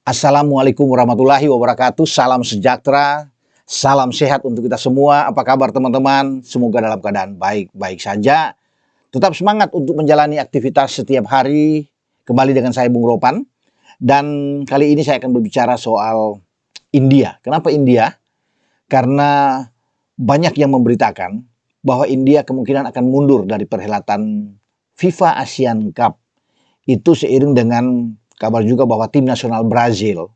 Assalamualaikum warahmatullahi wabarakatuh. Salam sejahtera, salam sehat untuk kita semua. Apa kabar teman-teman? Semoga dalam keadaan baik-baik saja. Tetap semangat untuk menjalani aktivitas setiap hari. Kembali dengan saya Bung Ropan. Dan kali ini saya akan berbicara soal India. Kenapa India? Karena banyak yang memberitakan bahwa India kemungkinan akan mundur dari perhelatan FIFA Asian Cup. Itu seiring dengan kabar juga bahwa tim nasional Brazil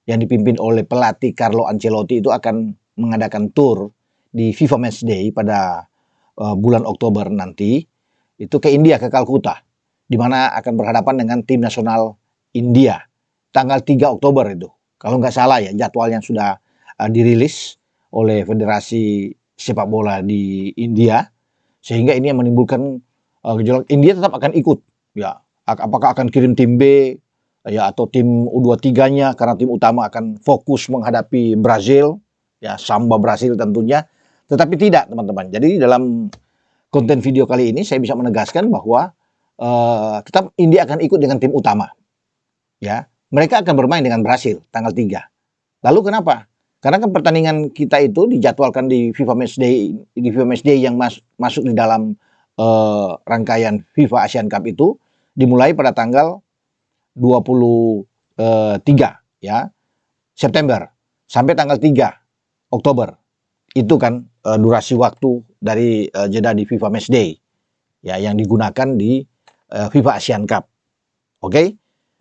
yang dipimpin oleh pelatih Carlo Ancelotti itu akan mengadakan tour di FIFA Matchday pada bulan Oktober nanti. Itu ke India, ke Kalkuta, di mana akan berhadapan dengan tim nasional India tanggal 3 Oktober itu. Kalau nggak salah ya, jadwal yang sudah dirilis oleh Federasi Sepak Bola di India, sehingga ini yang menimbulkan gejolak. India tetap akan ikut, ya. Apakah akan kirim tim B ya atau tim U23-nya, karena tim utama akan fokus menghadapi Brazil, ya, Samba Brazil tentunya. Tetapi tidak, teman-teman. Jadi dalam konten video kali ini saya bisa menegaskan bahwa tetap India akan ikut dengan tim utama. Ya, mereka akan bermain dengan Brazil tanggal 3. Lalu kenapa? Karena kan pertandingan kita itu dijadwalkan di FIFA Matchday yang masuk di dalam rangkaian FIFA Asian Cup itu dimulai pada tanggal 23 ya September sampai tanggal 3 Oktober. Itu kan durasi waktu dari jeda di FIFA Matchday ya yang digunakan di FIFA Asian Cup. Oke.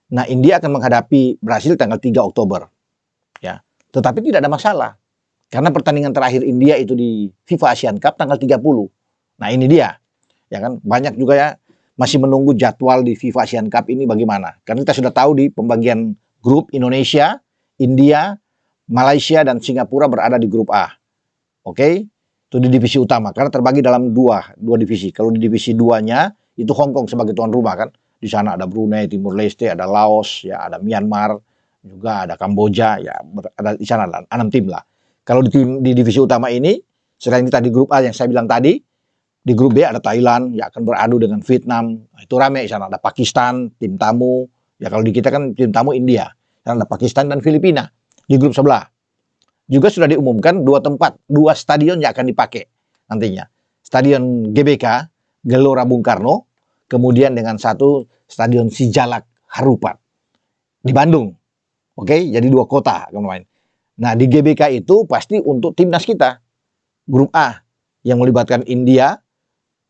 Nah, India akan menghadapi Brasil tanggal 3 Oktober. Ya. Tetapi tidak ada masalah. Karena pertandingan terakhir India itu di FIFA Asian Cup tanggal 30. Nah, ini dia. Ya kan, banyak juga ya masih menunggu jadwal di FIFA Asian Cup ini bagaimana. Karena kita sudah tahu di pembagian grup Indonesia, India, Malaysia, dan Singapura berada di grup A. Oke, itu di divisi utama. Karena terbagi dalam dua divisi. Kalau di divisi 2-nya, itu Hong Kong sebagai tuan rumah kan. Di sana ada Brunei, Timur Leste, ada Laos, ya ada Myanmar, juga ada Kamboja, ya ada di sana 6 tim lah. Kalau di divisi utama ini, selain kita di grup A yang saya bilang tadi, di grup B ada Thailand, ya akan beradu dengan Vietnam. Itu rame di sana. Ada Pakistan, tim tamu. Ya kalau di kita kan tim tamu India. Dan ada Pakistan dan Filipina di grup sebelah. Juga sudah diumumkan 2 stadion yang akan dipakai nantinya. Stadion GBK, Gelora Bung Karno. Kemudian dengan satu stadion Sijalak Harupat di Bandung. Oke, jadi 2 kota akan main. Nah, di GBK itu pasti untuk timnas kita. Grup A yang melibatkan India,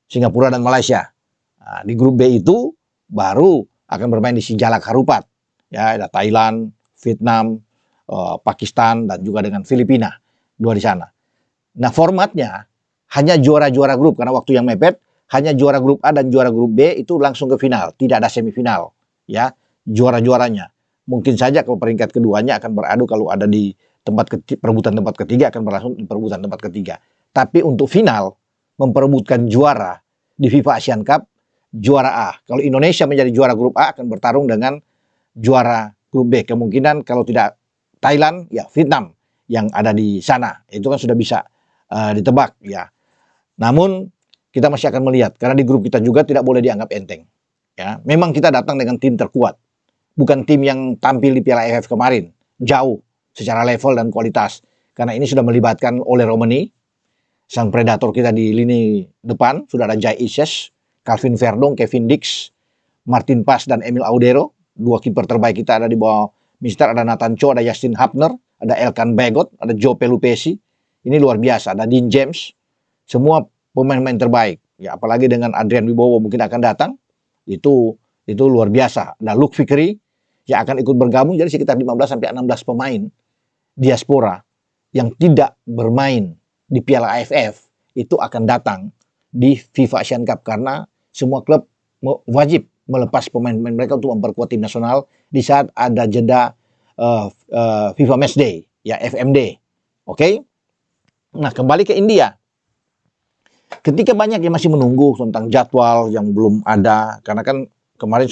Singapura, dan Malaysia. Nah, di grup B itu baru akan bermain di Sijalak Harupat. Ya, ada Thailand, Vietnam, Pakistan, dan juga dengan Filipina. 2 di sana. Nah, formatnya hanya juara-juara grup, karena waktu yang mepet, hanya juara grup A dan juara grup B itu langsung ke final. Tidak ada semifinal. Ya, juara-juaranya. Mungkin saja kalau peringkat keduanya akan beradu, kalau ada di perebutan tempat ketiga akan berlangsung di perebutan tempat ketiga. Tapi untuk final, memperebutkan juara di FIFA Asian Cup, juara A. Kalau Indonesia menjadi juara grup A akan bertarung dengan juara grup B. Kemungkinan kalau tidak Thailand, ya Vietnam yang ada di sana. Itu kan sudah bisa ditebak ya. Namun kita masih akan melihat, karena di grup kita juga tidak boleh dianggap enteng. Ya, memang kita datang dengan tim terkuat. Bukan tim yang tampil di Piala AFF kemarin. Jauh secara level dan kualitas. Karena ini sudah melibatkan Ole Romani, sang predator kita di lini depan. Sudah ada Jai Ises, Calvin Verdong, Kevin Dix, Martin Pas, dan Emil Audero. 2 kiper terbaik kita ada di bawah Mister. Ada Nathan Cho, ada Justin Hapner, ada Elkan Bagot, ada Joe Pelupesi. Ini luar biasa. Ada Dean James. Semua pemain-pemain terbaik. Ya, apalagi dengan Adrian Wibowo mungkin akan datang. Itu luar biasa. Ada Luke Fikri yang akan ikut bergabung. Jadi sekitar 15-16 pemain diaspora yang tidak bermain di Piala AFF itu akan datang di FIFA Asian Cup, karena semua klub wajib melepas pemain-pemain mereka untuk memperkuat tim nasional di saat ada jeda FIFA Matchday, ya FMD. Oke? Nah, kembali ke India. Ketika banyak yang masih menunggu tentang jadwal yang belum ada, karena kan kemarin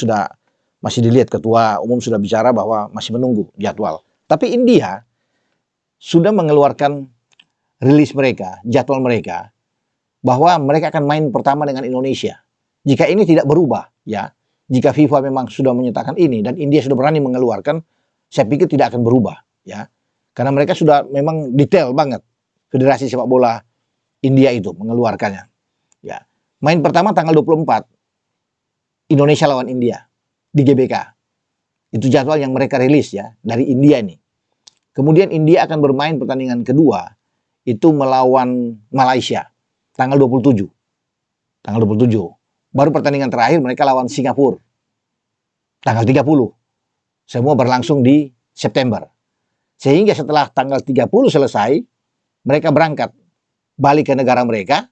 masih dilihat ketua umum sudah bicara bahwa masih menunggu jadwal. Tapi India sudah mengeluarkan rilis mereka, jadwal mereka, bahwa mereka akan main pertama dengan Indonesia. Jika ini tidak berubah, ya, jika FIFA memang sudah menyatakan ini dan India sudah berani mengeluarkan, saya pikir tidak akan berubah, ya. Karena mereka sudah memang detail banget Federasi Sepak Bola India itu mengeluarkannya. Ya. Main pertama tanggal 24 Indonesia lawan India di GBK. Itu jadwal yang mereka rilis ya dari India ini. Kemudian India akan bermain pertandingan kedua itu melawan Malaysia tanggal 27. Tanggal 27. Baru pertandingan terakhir mereka lawan Singapura tanggal 30. Semua berlangsung di September. Sehingga setelah tanggal 30 selesai, mereka berangkat balik ke negara mereka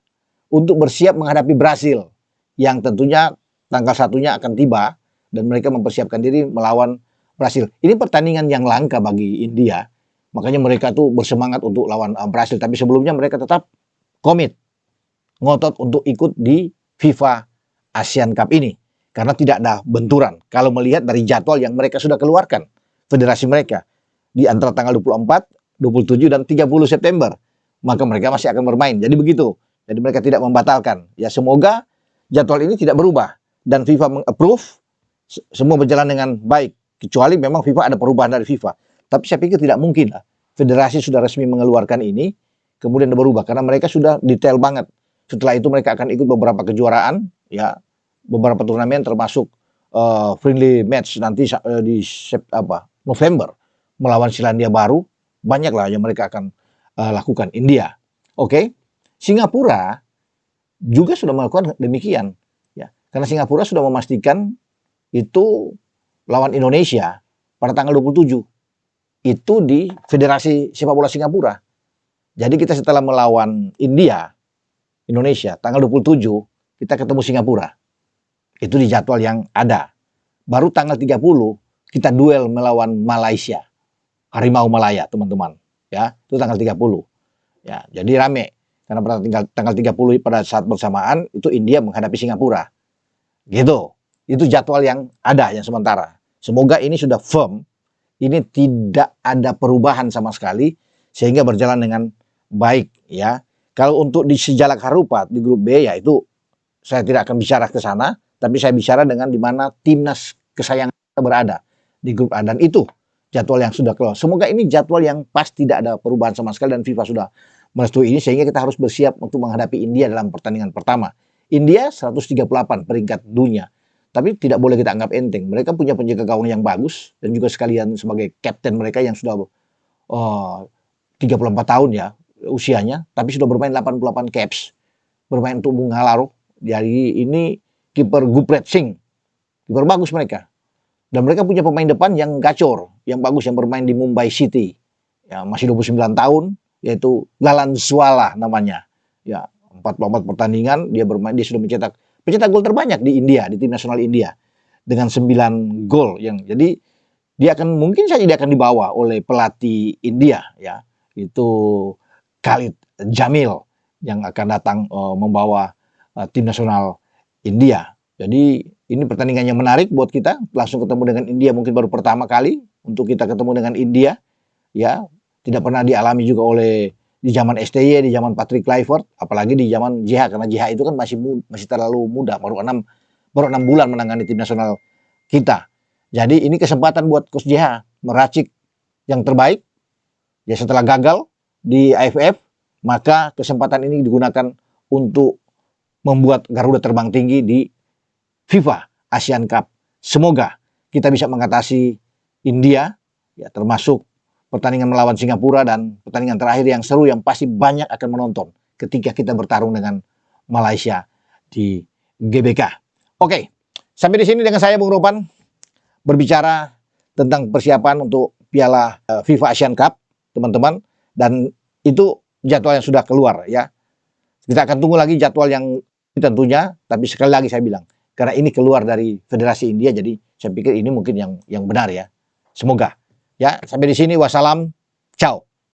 untuk bersiap menghadapi Brasil yang tentunya tanggal 1-nya akan tiba dan mereka mempersiapkan diri melawan Brasil. Ini pertandingan yang langka bagi India. Makanya mereka tuh bersemangat untuk lawan Brasil, tapi sebelumnya mereka tetap komit ngotot untuk ikut di FIFA Asian Cup ini karena tidak ada benturan. Kalau melihat dari jadwal yang mereka sudah keluarkan, federasi mereka di antara tanggal 24, 27 dan 30 September, maka mereka masih akan bermain. Jadi begitu. Jadi mereka tidak membatalkan. Ya semoga jadwal ini tidak berubah dan FIFA meng-approve semua berjalan dengan baik. Kecuali memang FIFA ada perubahan dari FIFA. Tapi saya pikir tidak mungkin lah. Federasi sudah resmi mengeluarkan ini, kemudian berubah karena mereka sudah detail banget. Setelah itu mereka akan ikut beberapa kejuaraan, ya beberapa turnamen termasuk friendly match nanti di November melawan Selandia Baru, banyaklah yang mereka akan lakukan. India, oke. Singapura juga sudah melakukan demikian, ya. Karena Singapura sudah memastikan itu lawan Indonesia pada tanggal 27. Itu di Federasi Sepak Bola Singapura. Jadi kita setelah melawan Indonesia tanggal 27 kita ketemu Singapura. Itu di jadwal yang ada. Baru tanggal 30 kita duel melawan Malaysia. Harimau Malaya, teman-teman. Ya, itu tanggal 30. Ya, jadi rame. Karena pada tanggal 30 pada saat bersamaan itu India menghadapi Singapura. Gitu. Itu jadwal yang ada yang sementara. Semoga ini sudah firm. Ini tidak ada perubahan sama sekali sehingga berjalan dengan baik ya. Kalau untuk di sejalak harupat di grup B ya itu saya tidak akan bicara ke sana, tapi saya bicara dengan di mana timnas kesayangan kita berada di grup A dan itu jadwal yang sudah keluar. Semoga ini jadwal yang pas, tidak ada perubahan sama sekali dan FIFA sudah merestui ini sehingga kita harus bersiap untuk menghadapi India dalam pertandingan pertama. India 138 peringkat dunia. Tapi tidak boleh kita anggap enteng. Mereka punya penjaga gawang yang bagus dan juga sekalian sebagai kapten mereka yang sudah 34 tahun ya usianya, tapi sudah bermain 88 caps. Bermain untuk Bungalaro. Jadi ini kiper Gurpreet Singh. Kiper bagus mereka. Dan mereka punya pemain depan yang gacor, yang bagus, yang bermain di Mumbai City. Ya, masih 29 tahun, yaitu Galan Swala namanya. Ya, 44 pertandingan dia bermain, dia sudah mencetak gol terbanyak di India, di tim nasional India dengan 9 gol yang jadi dia akan mungkin saja dia akan dibawa oleh pelatih India ya, itu Khalid Jamil yang akan datang membawa tim nasional India. Jadi ini pertandingan yang menarik buat kita, langsung ketemu dengan India mungkin baru pertama kali untuk kita ketemu dengan India ya, tidak pernah dialami juga oleh di zaman STY, di zaman Patrick Kluivert, apalagi di zaman JH, karena JH itu kan masih terlalu muda, baru 6 bulan menangani tim nasional kita. Jadi ini kesempatan buat Coach JH meracik yang terbaik. Ya setelah gagal di AFF, maka kesempatan ini digunakan untuk membuat Garuda terbang tinggi di FIFA Asian Cup. Semoga kita bisa mengatasi India, ya termasuk pertandingan melawan Singapura dan pertandingan terakhir yang seru yang pasti banyak akan menonton ketika kita bertarung dengan Malaysia di GBK. Oke, sampai di sini dengan saya Bung Ropan berbicara tentang persiapan untuk Piala FIFA Asian Cup, teman-teman, dan itu jadwal yang sudah keluar ya. Kita akan tunggu lagi jadwal yang tentunya, tapi sekali lagi saya bilang karena ini keluar dari Federasi India, jadi saya pikir ini mungkin yang benar ya. Semoga. Ya, sampai di sini. Wassalam. Ciao.